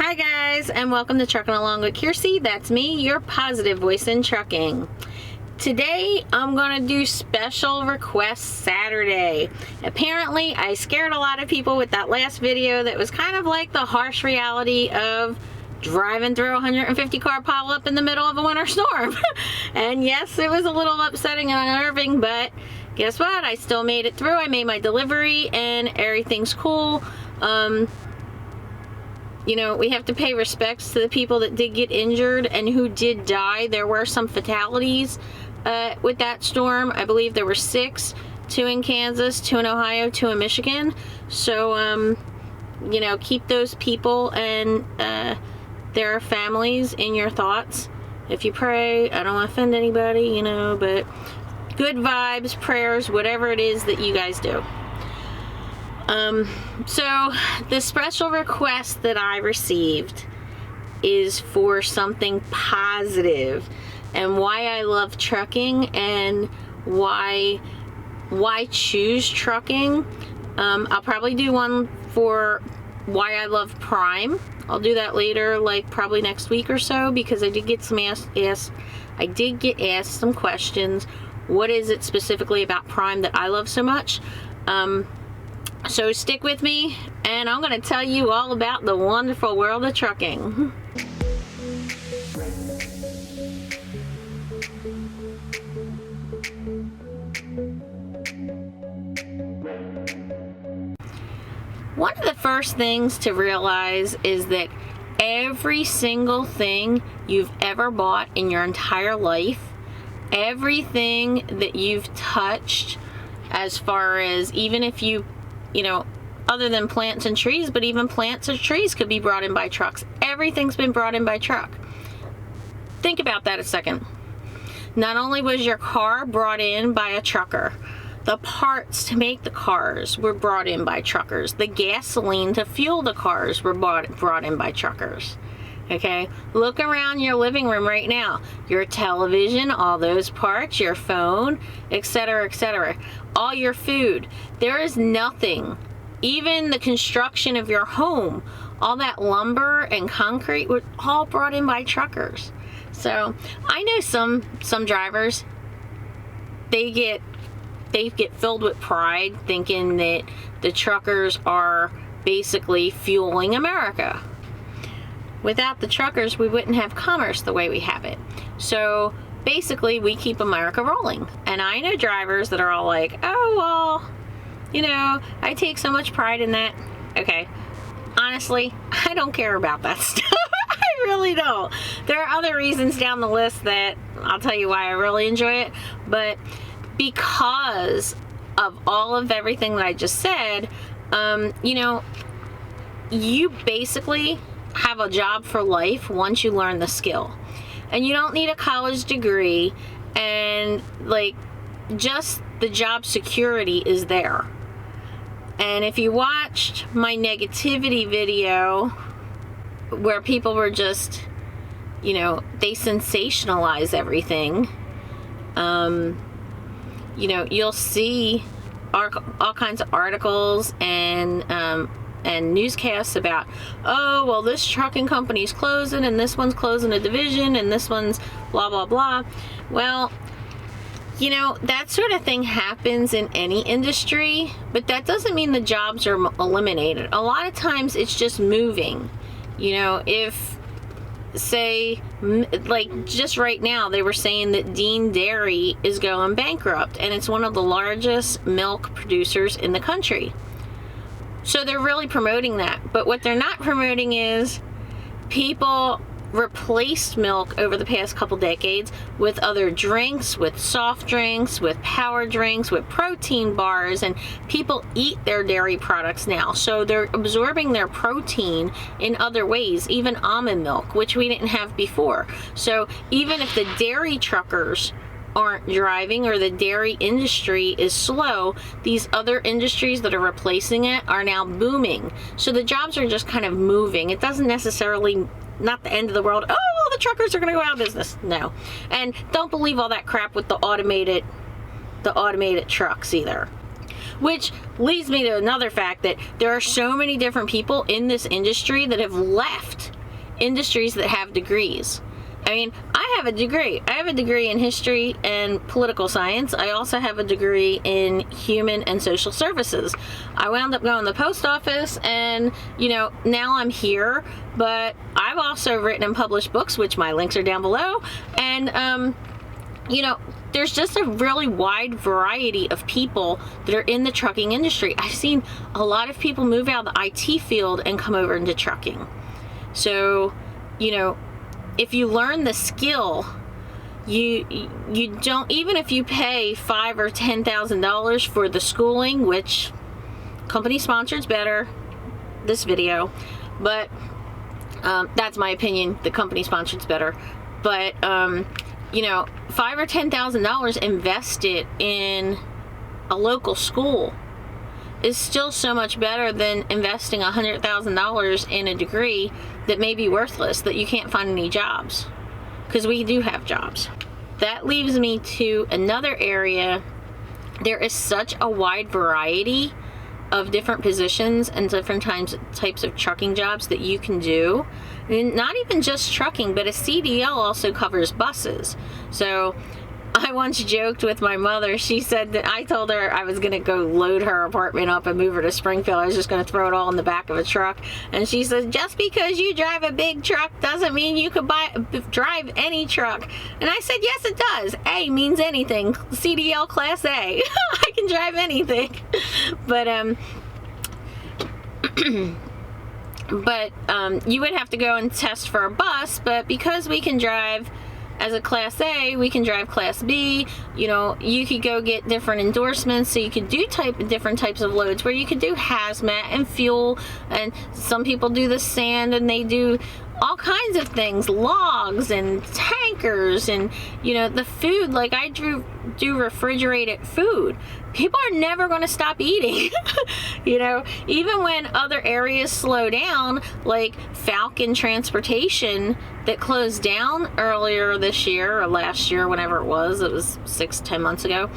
Hi guys, and welcome to Trucking Along with Kiersey. That's me, your positive voice in trucking. Today, I'm going to do Special Request Saturday. Apparently, I scared a lot of people with that last video that was kind of like the harsh reality of driving through a 150 car pileup in the middle of a winter storm. And yes, it was a little upsetting and unnerving, but guess what? I still made it through. I made my delivery and everything's cool. You know, we have to pay respects to the people that did get injured and who did die. There were some fatalities with that storm. I believe there were 6, 2 in Kansas, 2 in Ohio, 2 in Michigan. So, you know, keep those people and their families in your thoughts. If you pray, I don't want to offend anybody, you know, but good vibes, prayers, whatever it is that you guys do. So the special request that I received is for something positive and why I love trucking and why choose trucking. I'll probably do one for why I love Prime. I'll do that later, like probably next week or so, because I did get some asked some questions. What is it specifically about Prime that I love so much? So stick with me, and I'm going to tell you all about the wonderful world of trucking. One of the first things to realize is that every single thing you've ever bought in your entire life, everything that you've touched, as far as even if you know, other than plants and trees, but even plants or trees could be brought in by trucks. Everything's been brought in by truck. Think about that a second. Not only was your car brought in by a trucker, the parts to make the cars were brought in by truckers. The gasoline to fuel the cars were brought in by truckers. Okay, look around your living room right now. Your television, all those parts, your phone, etc., etc. All your food. There is nothing, even the construction of your home, all that lumber and concrete were all brought in by truckers. So I know some drivers, they get filled with pride thinking that the truckers are basically fueling America. Without the truckers, we wouldn't have commerce the way we have it. So basically, we keep America rolling. And I know drivers that are all like, oh, well, you know, I take so much pride in that. Okay, honestly, I don't care about that stuff. I really don't. There are other reasons down the list that I'll tell you why I really enjoy it. But because of all of everything that I just said, you know, you basically have a job for life once you learn the skill. And you don't need a college degree, and like just the job security is there. And if you watched my negativity video where people were just, you know, they sensationalize everything, you know, you'll see all kinds of articles and newscasts about, oh, well, this trucking company's closing and this one's closing a division and this one's blah, blah, blah. Well, you know, that sort of thing happens in any industry, but that doesn't mean the jobs are eliminated. A lot of times it's just moving. You know, if, say, like just right now, they were saying that Dean Dairy is going bankrupt, and it's one of the largest milk producers in the country. So they're really promoting that. But what they're not promoting is people replaced milk over the past couple decades with other drinks, with soft drinks, with power drinks, with protein bars, and people eat their dairy products now. So they're absorbing their protein in other ways, even almond milk, which we didn't have before. So even if the dairy truckers aren't driving or the dairy industry is slow, these other industries that are replacing it are now booming. So the jobs are just kind of moving. It doesn't necessarily, not the end of the world. Oh, well, the truckers are going to go out of business. No. And don't believe all that crap with the automated trucks either. Which leads me to another fact that there are so many different people in this industry that have left industries that have degrees. I mean, I have a degree. I have a degree in history and political science. I also have a degree in human and social services. I wound up going to the post office, and, you know, now I'm here, but I've also written and published books, which my links are down below. And, you know, there's just a really wide variety of people that are in the trucking industry. I've seen a lot of people move out of the IT field and come over into trucking. So, you know, if you learn the skill, you don't, even if you pay $5,000 or $10,000 for the schooling, which company sponsored's better, this video, but that's my opinion, the company sponsored's better. But you know, $5,000 or $10,000 invested in a local school is still so much better than investing $100,000 in a degree that may be worthless, that you can't find any jobs, because we do have jobs. That leaves me to another area. There is such a wide variety of different positions and different types of trucking jobs that you can do. And not even just trucking, but a CDL also covers buses. So I once joked with my mother. She said that I told her I was going to go load her apartment up and move her to Springfield. I was just going to throw it all in the back of a truck. And she said, just because you drive a big truck doesn't mean you could drive any truck. And I said, yes, it does. A means anything. CDL Class A. I can drive anything. But, you would have to go and test for a bus, but because we can drive as a Class A, we can drive Class B. You know, you could go get different endorsements, so you could do different types of loads, where you could do hazmat and fuel, and some people do the sand, and they do all kinds of things, logs and tankers, and, you know, the food, like I do refrigerated food. People are never going to stop eating. You know, even when other areas slow down, like Falcon Transportation that closed down earlier this year or last year, whenever it was 6-10 months ago,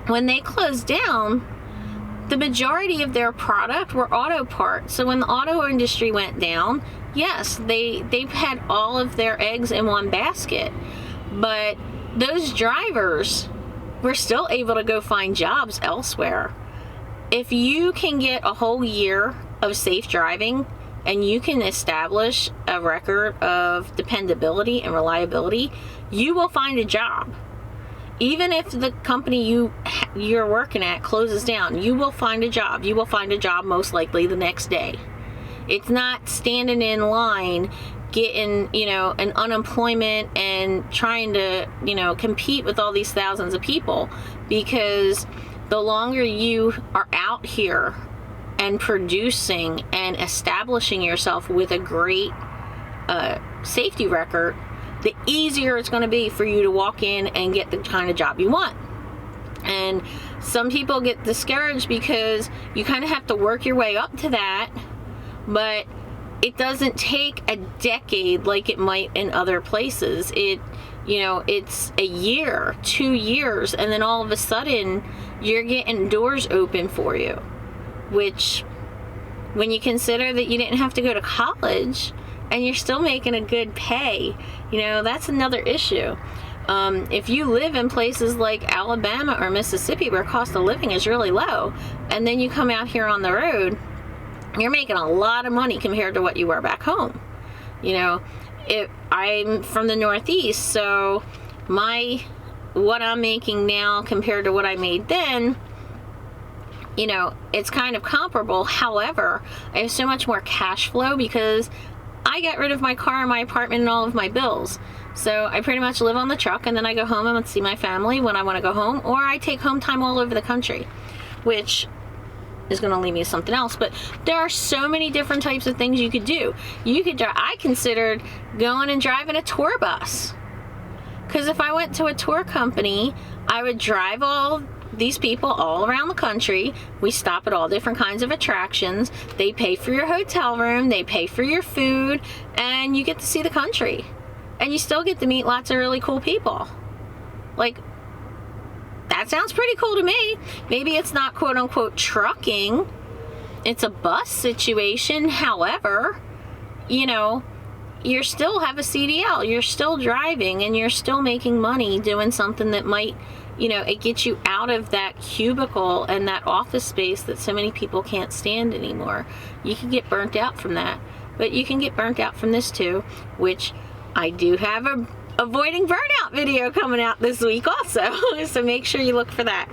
when they closed down, the majority of their product were auto parts. So when the auto industry went down, yes, they had all of their eggs in one basket, but those drivers were still able to go find jobs elsewhere. If you can get a whole year of safe driving and you can establish a record of dependability and reliability, you will find a job. Even if the company you're working at closes down, you will find a job. You will find a job most likely the next day. It's not standing in line getting, you know, an unemployment and trying to, you know, compete with all these thousands of people, because the longer you are out here and producing and establishing yourself with a great safety record, the easier it's going to be for you to walk in and get the kind of job you want. And some people get discouraged because you kind of have to work your way up to that, but it doesn't take a decade like it might in other places. You know, it's a year, 2 years, and then all of a sudden you're getting doors open for you, which, when you consider that you didn't have to go to college and you're still making a good pay, you know, that's another issue. If you live in places like Alabama or Mississippi where cost of living is really low, and then you come out here on the road, you're making a lot of money compared to what you were back home. You know, I'm from the Northeast, so what I'm making now compared to what I made then, you know, it's kind of comparable. However, I have so much more cash flow because I got rid of my car and my apartment and all of my bills. So I pretty much live on the truck, and then I go home and see my family when I want to go home, or I take home time all over the country, which is going to lead me to something else. But there are so many different types of things you could do. You could drive. I considered going and driving a tour bus, because if I went to a tour company, I would drive all these people all around the country. We stop at all different kinds of attractions. They pay for your hotel room, they pay for your food, and you get to see the country, and you still get to meet lots of really cool people. Like, that sounds pretty cool to me. Maybe it's not quote unquote trucking, it's a bus situation. However, you know, you still have a CDL, you're still driving, and you're still making money doing something that might, you know, it gets you out of that cubicle and that office space that so many people can't stand anymore. You can get burnt out from that, but you can get burnt out from this too, which I do have a avoiding burnout video coming out this week also. So make sure you look for that.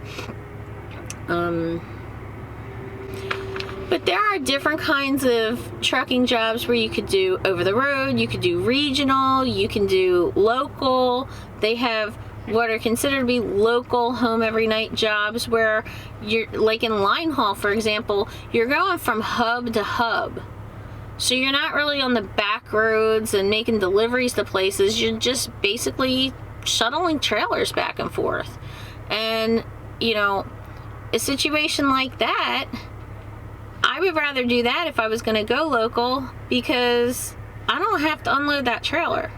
But there are different kinds of trucking jobs where you could do over the road, you could do regional, you can do local. They have what are considered to be local home every night jobs where you're, like in line haul, for example, you're going from hub to hub. So you're not really on the back roads and making deliveries to places. You're just basically shuttling trailers back and forth. And, you know, a situation like that, I would rather do that if I was going to go local, because I don't have to unload that trailer.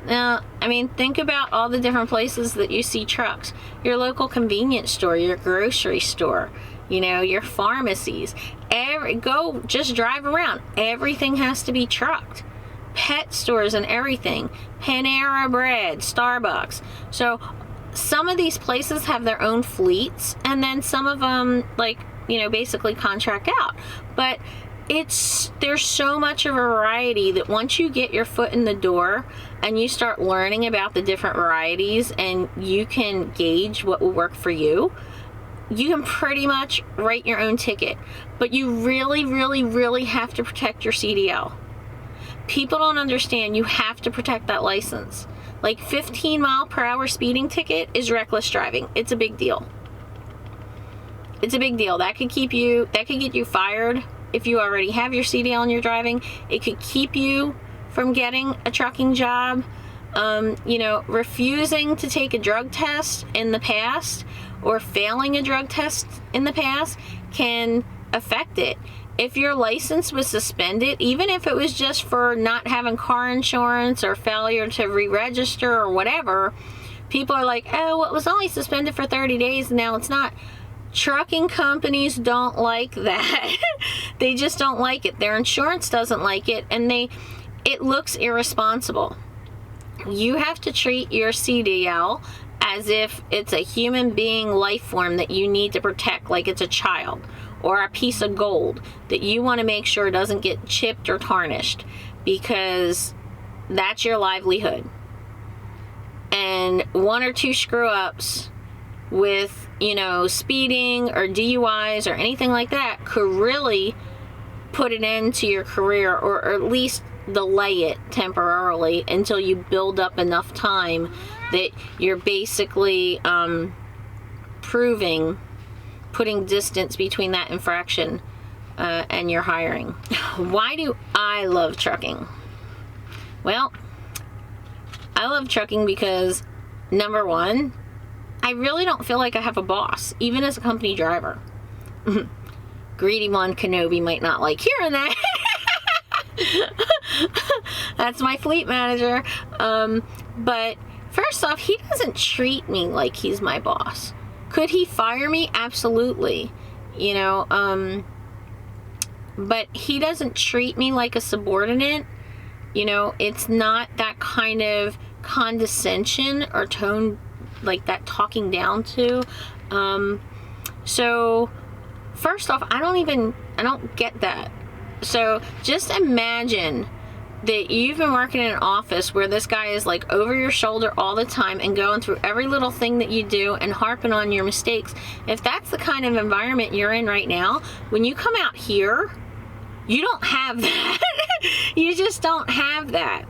Now, I mean, think about all the different places that you see trucks. Your local convenience store, your grocery store, you know, your pharmacies. Go just drive around. Everything has to be trucked. Pet stores and everything. Panera Bread, Starbucks. So some of these places have their own fleets, and then some of them, like, you know, basically contract out. But there's so much of a variety that once you get your foot in the door and you start learning about the different varieties and you can gauge what will work for you, you can pretty much write your own ticket. But you really, really, really have to protect your CDL. People don't understand you have to protect that license. Like 15-mile-per-hour speeding ticket is reckless driving. It's a big deal. It's a big deal. That could get you fired if you already have your CDL and you're driving. It could keep you from getting a trucking job. You know, refusing to take a drug test in the past or failing a drug test in the past can affect it. If your license was suspended, even if it was just for not having car insurance or failure to re-register or whatever, people are like, oh, well, it was only suspended for 30 days and now it's not. Trucking companies don't like that. They just don't like it. Their insurance doesn't like it, and it looks irresponsible. You have to treat your CDL as if it's a human being life form that you need to protect, like it's a child or a piece of gold that you want to make sure doesn't get chipped or tarnished, because that's your livelihood. And one or two screw-ups with, you know, speeding or DUIs or anything like that could really put an end to your career, or at least delay it temporarily until you build up enough time that you're basically putting distance between that infraction and your hiring. Why do I love trucking? Well, I love trucking because, number one, I really don't feel like I have a boss, even as a company driver. Greedy Mon Kenobi might not like hearing that. That's my fleet manager. But first off, he doesn't treat me like he's my boss. Could he fire me? Absolutely. You know, but he doesn't treat me like a subordinate. You know, it's not that kind of condescension or tone, like that talking down to. So first off, I don't get that. So just imagine that you've been working in an office where this guy is like over your shoulder all the time and going through every little thing that you do and harping on your mistakes. If that's the kind of environment you're in right now, when you come out here, you don't have that. You just don't have that.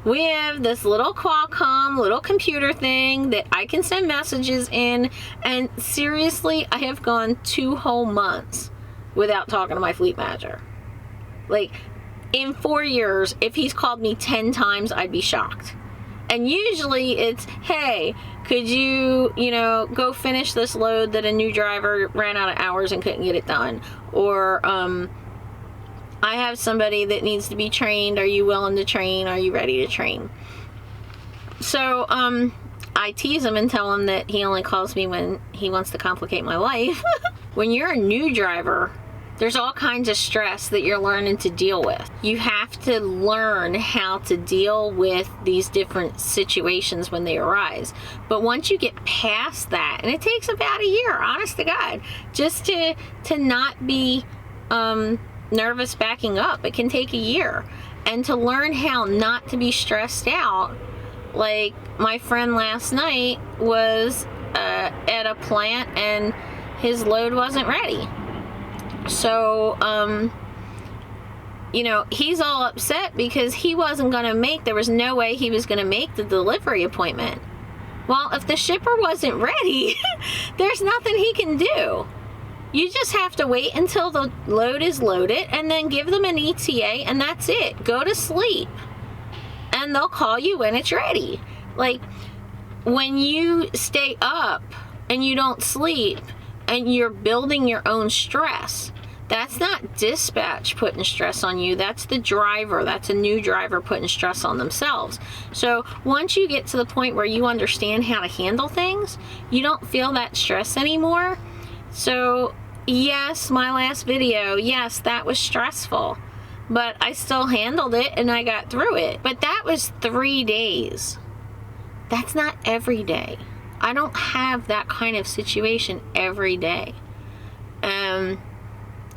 We have this little Qualcomm little computer thing that I can send messages in, and seriously, I have gone 2 whole months without talking to my fleet manager. Like, in 4 years, if he's called me 10 times, I'd be shocked. And usually it's, hey, could you know, go finish this load that a new driver ran out of hours and couldn't get it done? Or, I have somebody that needs to be trained. Are you willing to train? Are you ready to train? So, I tease him and tell him that he only calls me when he wants to complicate my life. When you're a new driver, There's all kinds of stress that you're learning to deal with. You have to learn how to deal with these different situations when they arise. But once you get past that, and it takes about a year, honest to God, just to not be nervous backing up. It can take a year. And to learn how not to be stressed out. Like my friend last night was at a plant and his load wasn't ready. So, you know, he's all upset because he wasn't going to there was no way he was going to make the delivery appointment. Well, if the shipper wasn't ready, there's nothing he can do. You just have to wait until the load is loaded and then give them an ETA, and that's it. Go to sleep. And they'll call you when it's ready. Like, when you stay up and you don't sleep and you're building your own stress, that's not dispatch putting stress on you. That's the driver. That's a new driver putting stress on themselves. So once you get to the point where you understand how to handle things, you don't feel that stress anymore. So yes, my last video, yes, that was stressful, but I still handled it and I got through it. But that was 3 days. That's not every day. I don't have that kind of situation every day.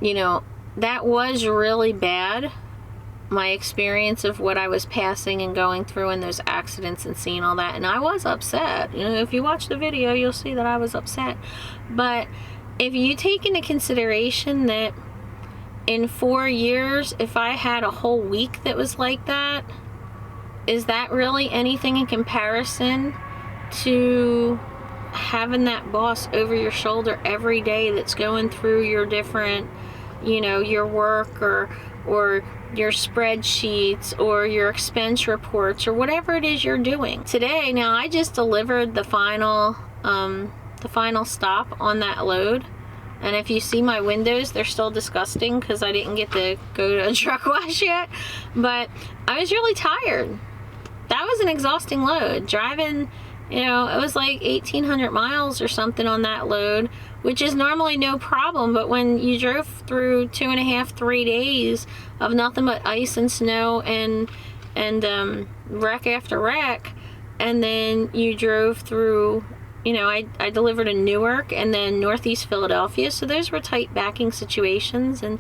You know, that was really bad. My experience of what I was passing and going through in those accidents and seeing all that. And I was upset. You know, if you watch the video, you'll see that I was upset. But if you take into consideration that in 4 years, if I had a whole week that was like that, is that really anything in comparison to having that boss over your shoulder every day that's going through your different, you know, your work or your spreadsheets or your expense reports or whatever it is you're doing. Today, now I just delivered the final stop on that load. And if you see my windows, they're still disgusting because I didn't get to go to a truck wash yet. But I was really tired. That was an exhausting load. Driving, you know, it was like 1,800 miles or something on that load, which is normally no problem. But when you drove through 2.5, 3 days of nothing but ice and snow and wreck after wreck, and then you drove through, you know, I delivered in Newark and then Northeast Philadelphia, so those were tight backing situations and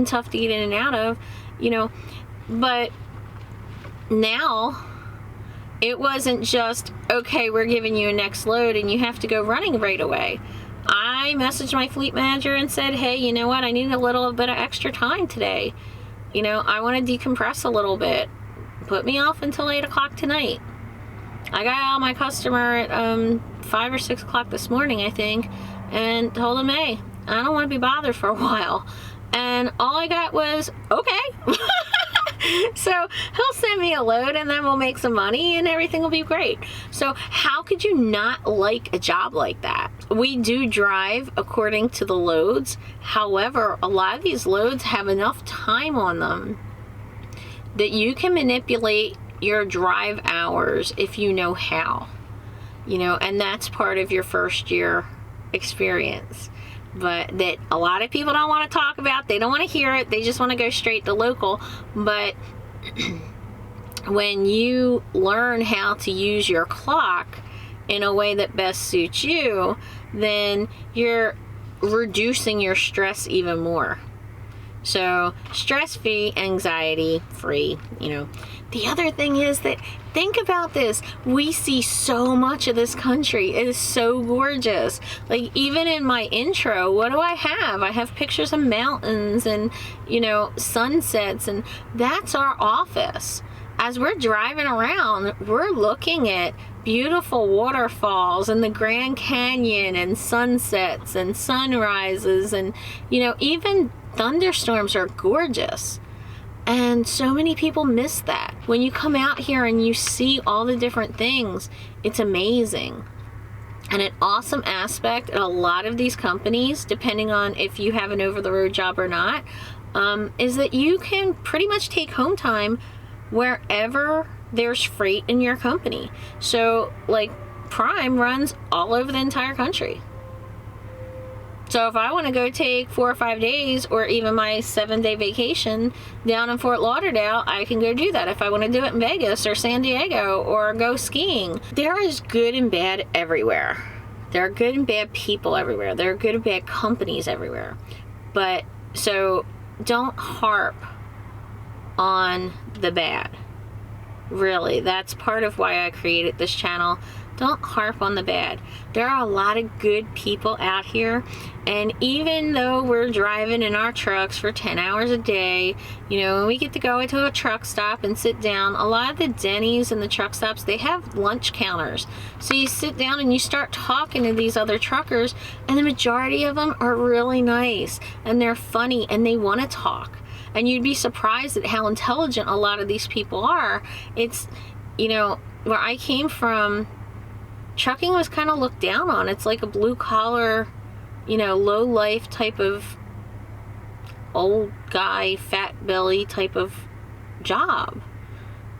tough to get in and out of, you know. But now it wasn't just, okay, we're giving you a next load and you have to go running right away. I messaged my fleet manager and said, hey, you know what, I need a little bit of extra time today. You know, I want to decompress a little bit. Put me off until 8 o'clock tonight. I got out my customer at 5 or 6 o'clock this morning, I think, and told him, hey, I don't want to be bothered for a while. And all I got was, okay. So he'll send me a load and then we'll make some money and everything will be great. So how could you not like a job like that? We do drive according to the loads. However, a lot of these loads have enough time on them that you can manipulate your drive hours if you know how, you know, and that's part of your first year experience. But that a lot of people don't want to talk about. They don't want to hear it. They just want to go straight to local. But when you learn how to use your clock in a way that best suits you, then you're reducing your stress even more. So stress-free, anxiety-free, you know. The other thing is that, think about this, we see so much of this country. It is so gorgeous. Like, even in my intro, what do I have? I have pictures of mountains and, you know, sunsets, and that's our office. As we're driving around, we're looking at beautiful waterfalls and the Grand Canyon and sunsets and sunrises, and, you know, even thunderstorms are gorgeous. And so many people miss that. When you come out here and you see all the different things, it's amazing. And an awesome aspect at a lot of these companies, depending on if you have an over-the-road job or not, is that you can pretty much take home time wherever there's freight in your company. So, like, Prime runs all over the entire country. So if I want to go take 4 or 5 days, or even my 7-day vacation down in Fort Lauderdale, I can go do that. If I want to do it in Vegas or San Diego or go skiing. There is good and bad everywhere. There are good and bad people everywhere. There are good and bad companies everywhere. But so don't harp on the bad. Really, that's part of why I created this channel. Don't harp on the bad. There are a lot of good people out here, and even though we're driving in our trucks for 10 hours a day, you know, when we get to go into a truck stop and sit down, a lot of the Denny's and the truck stops, they have lunch counters. So you sit down and you start talking to these other truckers, and the majority of them are really nice, and they're funny, and they want to talk. And you'd be surprised at how intelligent a lot of these people are. It's, you know, where I came from, trucking was kind of looked down on. It's like a blue collar, you know, low life type of old guy, fat belly type of job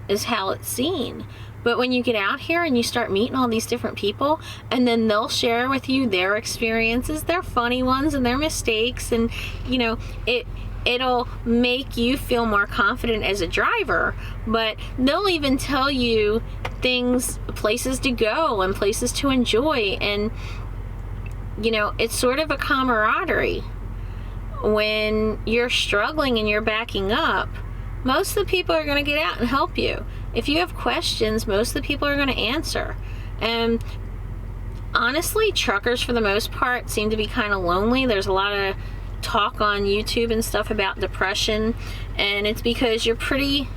is how it's seen. But when you get out here and you start meeting all these different people, and then they'll share with you their experiences, their funny ones and their mistakes, and you know, it'll make you feel more confident as a driver. But they'll even tell you things, places to go and places to enjoy, and you know, it's sort of a camaraderie. When you're struggling and you're backing up, most of the people are going to get out and help you. If you have questions, most of the people are going to answer. And honestly, truckers for the most part seem to be kind of lonely. There's a lot of talk on YouTube and stuff about depression, and it's because you're pretty,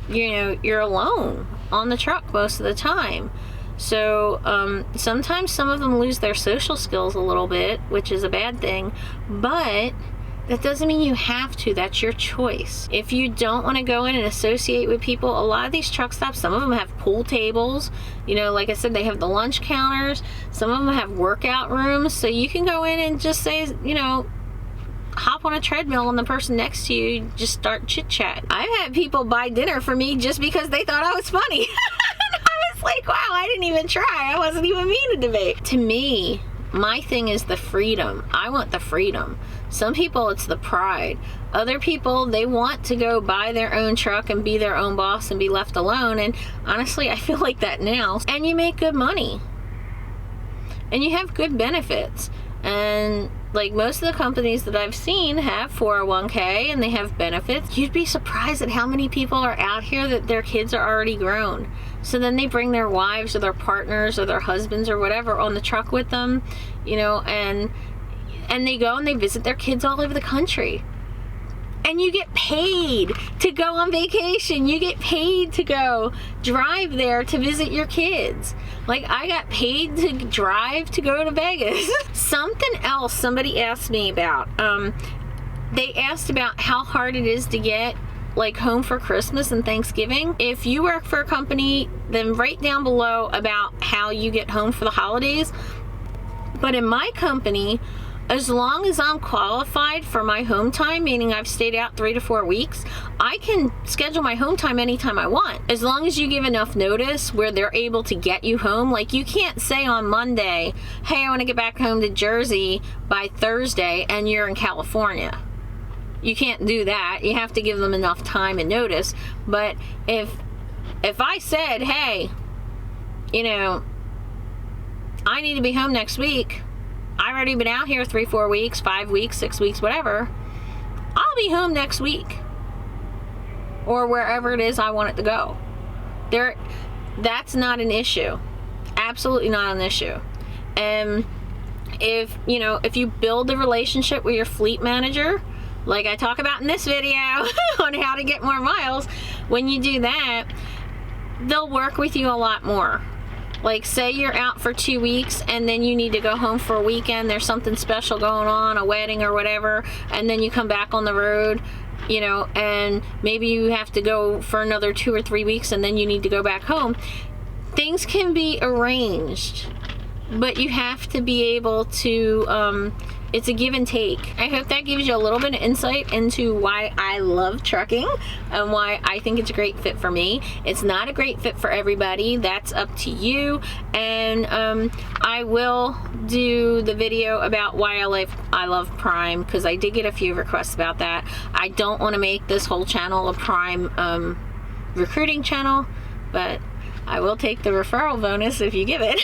you know, you're alone on the truck most of the time. So sometimes some of them lose their social skills a little bit, which is a bad thing, but that doesn't mean you have to. That's your choice. If you don't want to go in and associate with people, a lot of these truck stops, some of them have pool tables. You know, like I said, they have the lunch counters. Some of them have workout rooms, so you can go in and just say, you know, hop on a treadmill and the person next to you just start chit-chat. I've had people buy dinner for me just because they thought I was funny. I was like, wow, I didn't even try. I wasn't even meaning to be. To me, my thing is the freedom. I want the freedom. Some people, it's the pride. Other people, they want to go buy their own truck and be their own boss and be left alone. And honestly, I feel like that now. And you make good money. And you have good benefits. And like most of the companies that I've seen have 401k and they have benefits. You'd be surprised at how many people are out here that their kids are already grown. So then they bring their wives or their partners or their husbands or whatever on the truck with them, you know, and they go and they visit their kids all over the country. And you get paid to go on vacation. You get paid to go drive there to visit your kids. Like, I got paid to drive to go to Vegas. Something else somebody asked me about. They asked about how hard it is to get like home for Christmas and Thanksgiving. If you work for a company, then write down below about how you get home for the holidays. But in my company, as long as I'm qualified for my home time, meaning I've stayed out 3 to 4 weeks, I can schedule my home time anytime I want. As long as you give enough notice where they're able to get you home. Like, you can't say on Monday, hey, I want to get back home to Jersey by Thursday, and you're in California. You can't do that. You have to give them enough time and notice. But if I said, hey, you know, I need to be home next week, I've already been out here 3, 4 weeks, 5 weeks, 6 weeks, whatever, I'll be home next week. Or wherever it is I want it to go. That's not an issue. Absolutely not an issue. And if you build a relationship with your fleet manager, like I talk about in this video on how to get more miles, when you do that, they'll work with you a lot more. Like, say you're out for 2 weeks and then you need to go home for a weekend, there's something special going on, a wedding or whatever, and then you come back on the road, you know, and maybe you have to go for another 2 or 3 weeks and then you need to go back home. Things can be arranged, but you have to be able to it's a give and take. I hope that gives you a little bit of insight into why I love trucking and why I think it's a great fit for me. It's not a great fit for everybody. That's up to you. And I will do the video about why I love Prime, because I did get a few requests about that. I don't want to make this whole channel a Prime recruiting channel, but I will take the referral bonus if you give it.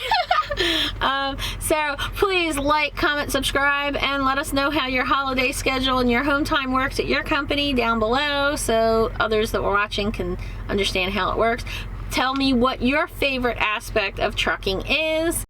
So please like, comment, subscribe, and let us know how your holiday schedule and your home time works at your company down below, so others that were watching can understand how it works. Tell me what your favorite aspect of trucking is.